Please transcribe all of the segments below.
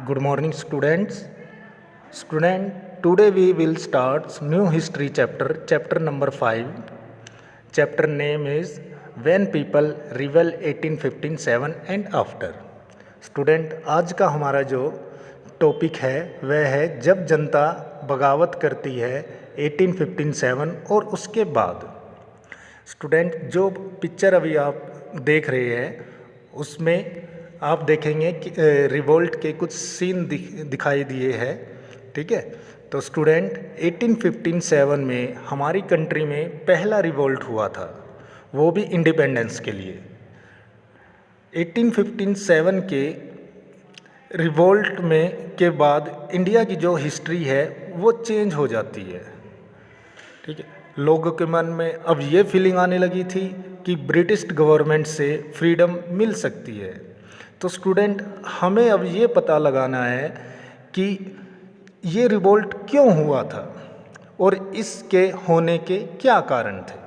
Good morning, students. Today we will start new history chapter number 5. Chapter name is When People Rebel 1857 and After. Student, आज का हमारा जो topic है वह है जब जनता बगावत करती है 1857 और उसके बाद। स्टूडेंट, जो पिक्चर अभी आप देख रहे हैं उसमें आप देखेंगे कि रिवोल्ट के कुछ सीन दिखाई दिए हैं। ठीक है, तो स्टूडेंट 1857 में हमारी कंट्री में पहला रिवोल्ट हुआ था, वो भी इंडिपेंडेंस के लिए। 1857 के रिवोल्ट में के बाद इंडिया की जो हिस्ट्री है वो चेंज हो जाती है। ठीक है, लोगों के मन में अब ये फीलिंग आने लगी थी कि ब्रिटिश गवर्नमेंट से फ्रीडम मिल सकती है। तो स्टूडेंट, हमें अब ये पता लगाना है कि ये रिवोल्ट क्यों हुआ था और इसके होने के क्या कारण थे।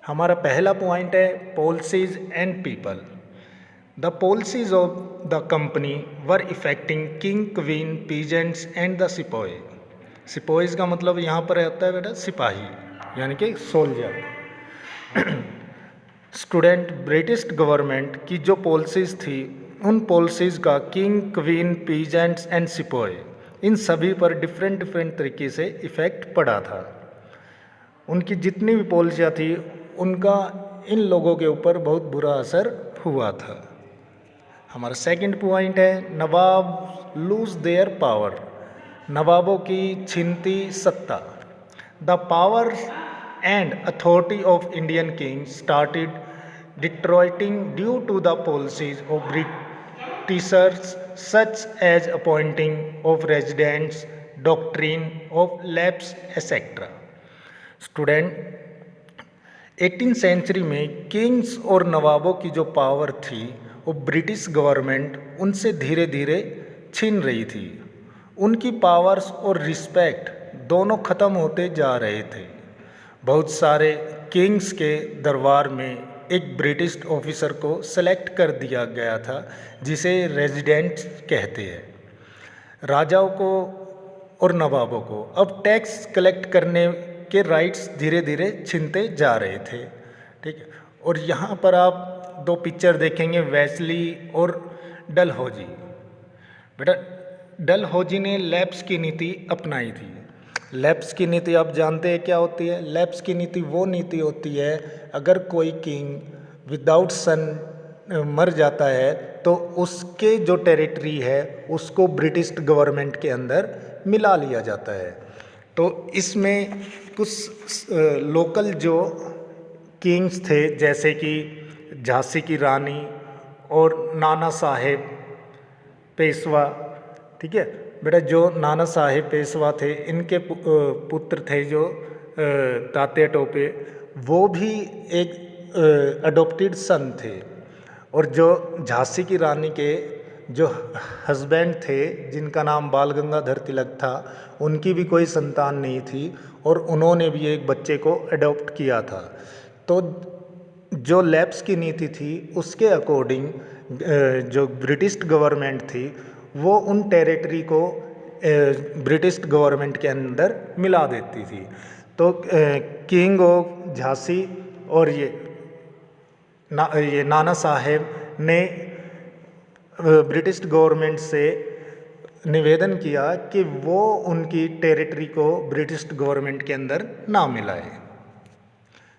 हमारा पहला पॉइंट है policies and people. The policies of the company were affecting king, queen, peasants and the sipahi. Sipahis का मतलब यहाँ पर आता है बेटा सिपाही, यानी कि सोल्जर। स्टूडेंट, ब्रिटिश गवर्नमेंट की जो पॉलिसीज़ थी उन पॉलिसीज़ का किंग, क्वीन, पीजेंट्स एंड सिपाही इन सभी पर डिफरेंट तरीके से इफ़ेक्ट पड़ा था। उनकी जितनी भी पॉलिसियाँ थी उनका इन लोगों के ऊपर बहुत बुरा असर हुआ था। हमारा सेकंड पॉइंट है नवाब लूज देयर पावर। नवाबों की छिनती सत्ता। The power and authority of Indian kings started deteriorating due to the policies of Britishers such as appointing of residents, doctrine of lapse, etc. Student, 18th century में kings और नवाबों की जो power थी वो British government उनसे धीरे धीरे छीन रही थी। उनकी पावर्स और रिस्पेक्ट दोनों ख़त्म होते जा रहे थे। बहुत सारे किंग्स के दरबार में एक ब्रिटिश ऑफिसर को सेलेक्ट कर दिया गया था जिसे रेजिडेंट कहते हैं। राजाओं को और नवाबों को अब टैक्स कलेक्ट करने के राइट्स धीरे धीरे छीनते जा रहे थे। ठीक है, और यहाँ पर आप दो पिक्चर देखेंगे, वेस्ली और डलहौजी। बेटा, डलहौजी ने लैप्स की नीति अपनाई थी। लैप्स की नीति आप जानते हैं क्या होती है? लैप्स की नीति वो नीति होती है अगर कोई किंग विदाउट सन मर जाता है तो उसके जो टेरिटरी है उसको ब्रिटिश गवर्नमेंट के अंदर मिला लिया जाता है। तो इसमें कुछ लोकल जो किंग्स थे जैसे कि झांसी की रानी और नाना साहेब पेशवा। ठीक है बेटा, जो नाना साहेब पेशवा थे इनके पुत्र थे जो तात्या टोपे, वो भी एक अडॉप्टेड सन थे। और जो झांसी की रानी के जो हस्बैंड थे जिनका नाम बाल गंगाधर तिलक था, उनकी भी कोई संतान नहीं थी और उन्होंने भी एक बच्चे को अडॉप्ट किया था। तो जो लैप्स की नीति थी उसके अकॉर्डिंग जो ब्रिटिश गवर्नमेंट थी वो उन टेरिटरी को ब्रिटिश गवर्नमेंट के अंदर मिला देती थी। तो किंग ऑफ झांसी और ये नाना साहेब ने ब्रिटिश गवर्नमेंट से निवेदन किया कि वो उनकी टेरिटरी को ब्रिटिश गवर्नमेंट के अंदर ना मिलाए।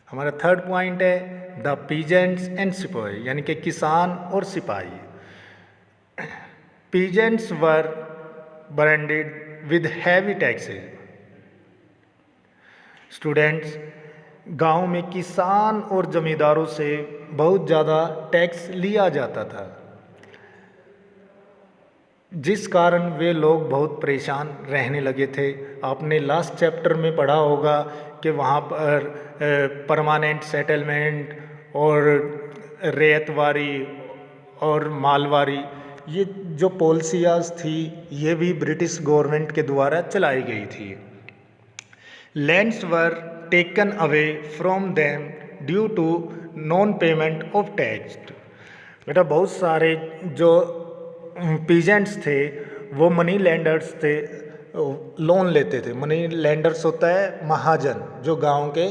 हमारा थर्ड पॉइंट है द पीजेंट्स एंड सिपाही, यानी कि किसान और सिपाही। Peasants were burdened with heavy taxes. Students, गांव में किसान और जमींदारों से बहुत ज़्यादा टैक्स लिया जाता था जिस कारण वे लोग बहुत परेशान रहने लगे थे। आपने लास्ट चैप्टर में पढ़ा होगा कि वहाँ पर परमानेंट सेटलमेंट और रेतवारी और मालवारी, ये जो पॉलिसियाज थी ये भी ब्रिटिश गवर्नमेंट के द्वारा चलाई गई थी। Lands were taken away from them due to non payment of tax. बेटा, बहुत सारे जो पीजेंट्स थे वो मनी लैंडर्स थे, लोन लेते थे। मनी लैंडर्स होता है महाजन, जो गांव के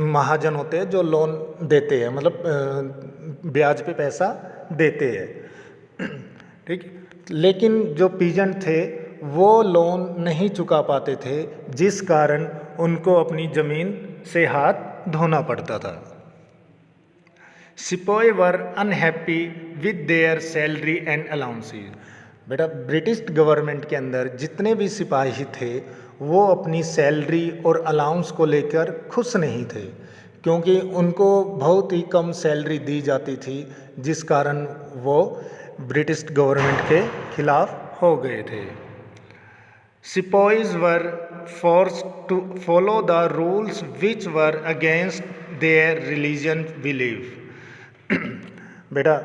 महाजन होते हैं जो लोन देते हैं, मतलब ब्याज पे पैसा देते हैं। ठीक। लेकिन जो पीजेंट थे वो लोन नहीं चुका पाते थे, जिस कारण उनको अपनी ज़मीन से हाथ धोना पड़ता था। सिपाही वर unhappy with their salary and allowances. बेटा ब्रिटिश गवर्नमेंट के अंदर जितने भी सिपाही थे वो अपनी सैलरी और अलाउंस को लेकर खुश नहीं थे, क्योंकि उनको बहुत ही कम सैलरी दी जाती थी, जिस कारण वो ब्रिटिश गवर्नमेंट के खिलाफ हो गए थे। Sipahis were forced to follow the rules which were against their religion belief. बेटा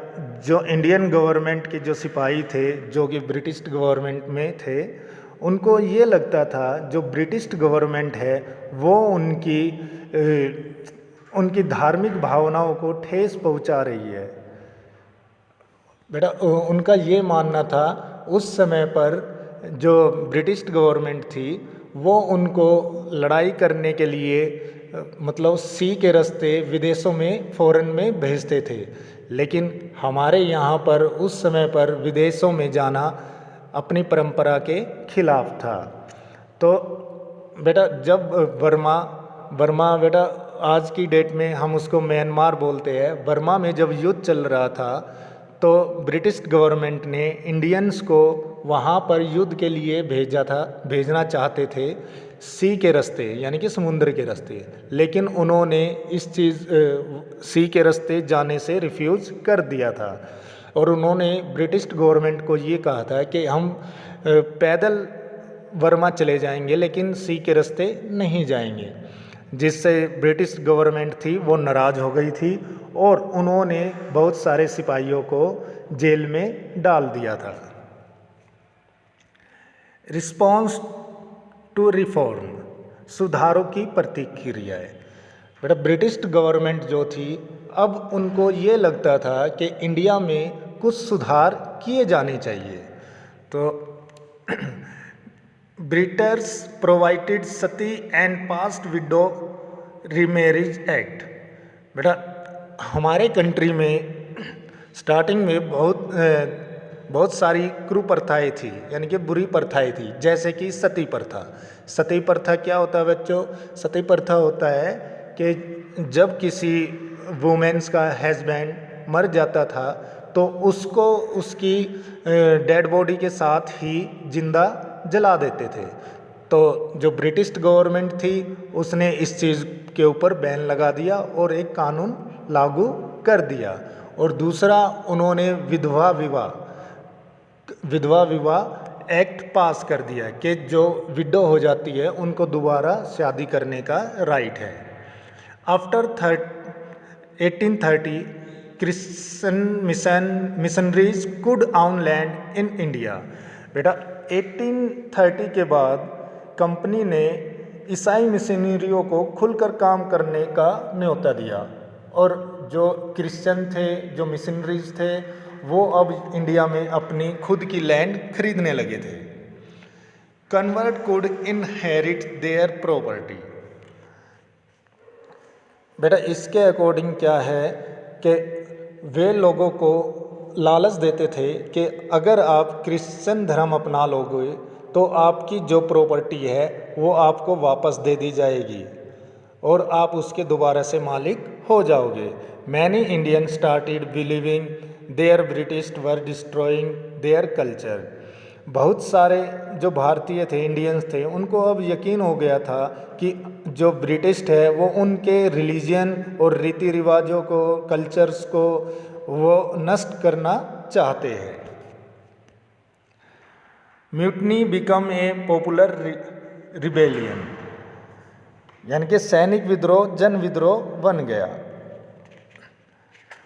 जो इंडियन गवर्नमेंट के जो सिपाही थे जो कि ब्रिटिश गवर्नमेंट में थे, उनको ये लगता था जो ब्रिटिश गवर्नमेंट है वो उनकी धार्मिक भावनाओं को ठेस पहुंचा रही है। बेटा उनका ये मानना था उस समय पर जो ब्रिटिश गवर्नमेंट थी वो उनको लड़ाई करने के लिए मतलब सी के रास्ते विदेशों में फॉरेन में भेजते थे, लेकिन हमारे यहाँ पर उस समय पर विदेशों में जाना अपनी परंपरा के खिलाफ था। तो बेटा जब बर्मा बेटा आज की डेट में हम उसको म्यांमार बोलते हैं, बर्मा में जब युद्ध चल रहा था तो ब्रिटिश गवर्नमेंट ने इंडियंस को वहाँ पर युद्ध के लिए भेजना चाहते थे सी के रास्ते, यानी कि समुद्र के रास्ते, लेकिन उन्होंने इस सी के रास्ते जाने से रिफ्यूज़ कर दिया था। और उन्होंने ब्रिटिश गवर्नमेंट को ये कहा था कि हम पैदल बर्मा चले जाएंगे लेकिन सी के रास्ते नहीं जाएंगे, जिससे ब्रिटिश गवर्नमेंट थी वो नाराज़ हो गई थी और उन्होंने बहुत सारे सिपाहियों को जेल में डाल दिया था। रिस्पॉन्स टू रिफॉर्म, सुधारों की प्रतिक्रिया है। बेटा ब्रिटिश गवर्नमेंट जो थी अब उनको ये लगता था कि इंडिया में कुछ सुधार किए जाने चाहिए। तो British provided Sati and past window remarriage act. बेटा हमारे कंट्री में स्टार्टिंग में बहुत सारी कुप्रथाएँ थी, यानी कि बुरी प्रथाएँ थी, जैसे कि सती प्रथा। सती प्रथा क्या होता है बच्चों? सती प्रथा होता है कि जब किसी वुमेन्स का हस्बैंड मर जाता था तो उसको उसकी डेड बॉडी के साथ ही जिंदा जला देते थे। तो जो ब्रिटिश गवर्नमेंट थी उसने इस चीज़ के ऊपर बैन लगा दिया और एक कानून लागू कर दिया। और दूसरा उन्होंने विधवा विवाह एक्ट पास कर दिया कि जो विडो हो जाती है उनको दोबारा शादी करने का राइट है। After 1830 Christian missionaries could on land in India. बेटा 1830 के बाद कंपनी ने ईसाई मिशनरियों को खुलकर काम करने का न्योता दिया और जो क्रिश्चियन थे, जो मिशनरीज थे, वो अब इंडिया में अपनी खुद की लैंड खरीदने लगे थे। Convert could inherit their property. बेटा इसके अकॉर्डिंग क्या है कि वे लोगों को लालच देते थे कि अगर आप क्रिश्चियन धर्म अपना लोगे तो आपकी जो प्रॉपर्टी है वो आपको वापस दे दी जाएगी और आप उसके दोबारा से मालिक हो जाओगे। Many Indian started believing their British were destroying their culture. बहुत सारे जो भारतीय थे, इंडियंस थे, उनको अब यकीन हो गया था कि जो ब्रिटिश है वो उनके रिलीजन और रीति रिवाजों को, कल्चर्स को वो नष्ट करना चाहते हैं। Mutiny become a popular rebellion, यानी कि सैनिक विद्रोह जन विद्रोह बन गया।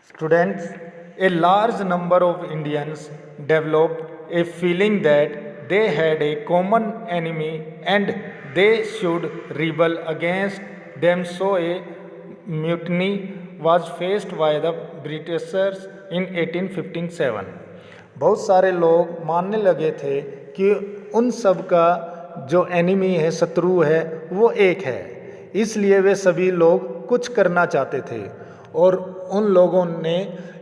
Students, a large number of Indians developed a feeling that they had a common enemy and they should rebel against them, so a mutiny was faced by the Britishers in 1857. बहुत सारे लोग मानने लगे थे कि उन सब का जो एनिमी है, शत्रु है, वो एक है। इसलिए वे सभी लोग कुछ करना चाहते थे और उन लोगों ने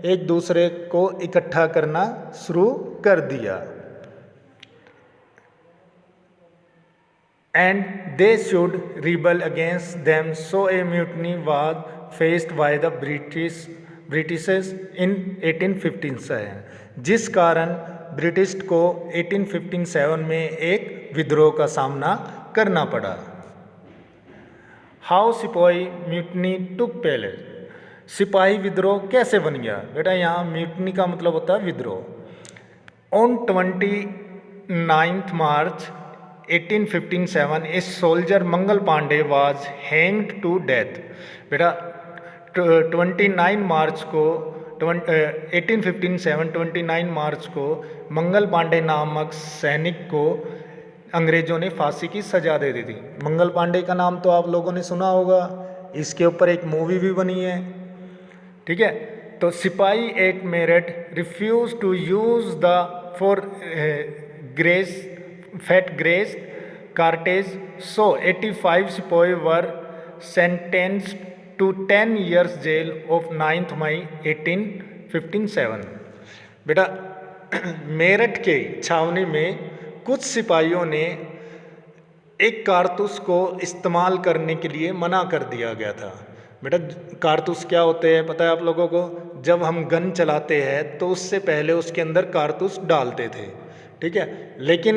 एक दूसरे को इकट्ठा करना शुरू कर दिया। And they should rebel against them, so a mutiny was faced by the Britishers in 1857, जिस कारण ब्रिटिश को 1857 में एक विद्रोह का सामना करना पड़ा। हाउ सिपाही म्यूटनी टुक प्लेस, सिपाही विद्रोह कैसे बन गया? बेटा यहाँ म्यूटनी का मतलब होता है विद्रोह। On 29 March 1857 a soldier Mangal Pandey was hanged to death. बेटा 29 मार्च को 1857 29 मार्च को मंगल पांडे नामक सैनिक को अंग्रेजों ने फांसी की सजा दे दी थी। मंगल पांडे का नाम तो आप लोगों ने सुना होगा, इसके ऊपर एक मूवी भी बनी है। ठीक है, तो sipahi at Meerut refuse to use the for grease fat grease cartridge, so 85 sipahi were sentenced to 10 years jail of 9 May 1857। बेटा मेरठ के छावनी में कुछ सिपाहियों ने एक कारतूस को इस्तेमाल करने के लिए मना कर दिया गया था। बेटा कारतूस क्या होते हैं पता है आप लोगों को? जब हम गन चलाते हैं तो उससे पहले उसके अंदर कारतूस डालते थे। ठीक है, लेकिन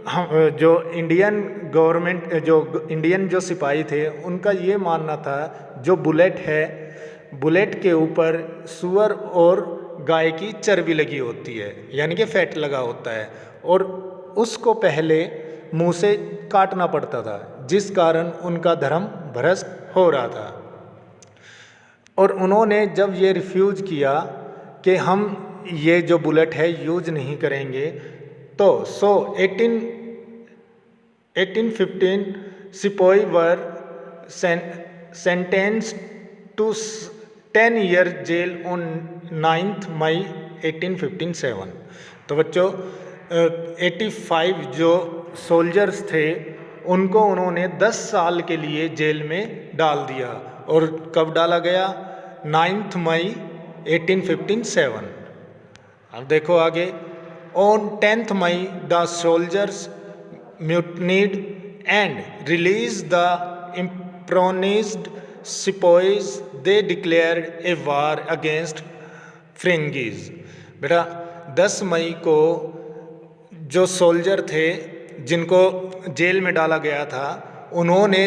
हम जो इंडियन गवर्नमेंट इंडियन जो सिपाही थे उनका ये मानना था जो बुलेट है, बुलेट के ऊपर सूअर और गाय की चर्बी लगी होती है, यानी कि फैट लगा होता है, और उसको पहले मुंह से काटना पड़ता था, जिस कारण उनका धर्म भ्रष्ट हो रहा था। और उन्होंने जब ये रिफ्यूज़ किया कि हम ये जो बुलेट है यूज नहीं करेंगे, तो 1815 sipahi were sentenced to 10 year jail on 9 May 1857। तो बच्चों 85 जो सोल्जर्स थे उनको उन्होंने 10 साल के लिए जेल में डाल दिया। और कब डाला गया? 9 मई 1857। अब देखो आगे, on 10 May the soldiers mutinied and release the imprisoned sipahis, they declared a war against Firangis. बेटा 10 मई को जो सोल्जर थे जिनको जेल में डाला गया था उन्होंने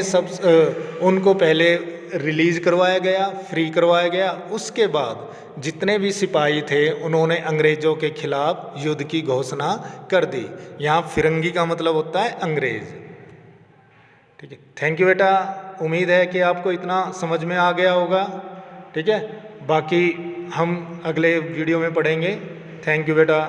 उनको पहले रिलीज करवाया गया, फ्री करवाया गया। उसके बाद जितने भी सिपाही थे उन्होंने अंग्रेज़ों के खिलाफ युद्ध की घोषणा कर दी। यहाँ फिरंगी का मतलब होता है अंग्रेज़। ठीक है, थैंक यू बेटा, उम्मीद है कि आपको इतना समझ में आ गया होगा। ठीक है, बाकी हम अगले वीडियो में पढ़ेंगे। थैंक यू बेटा।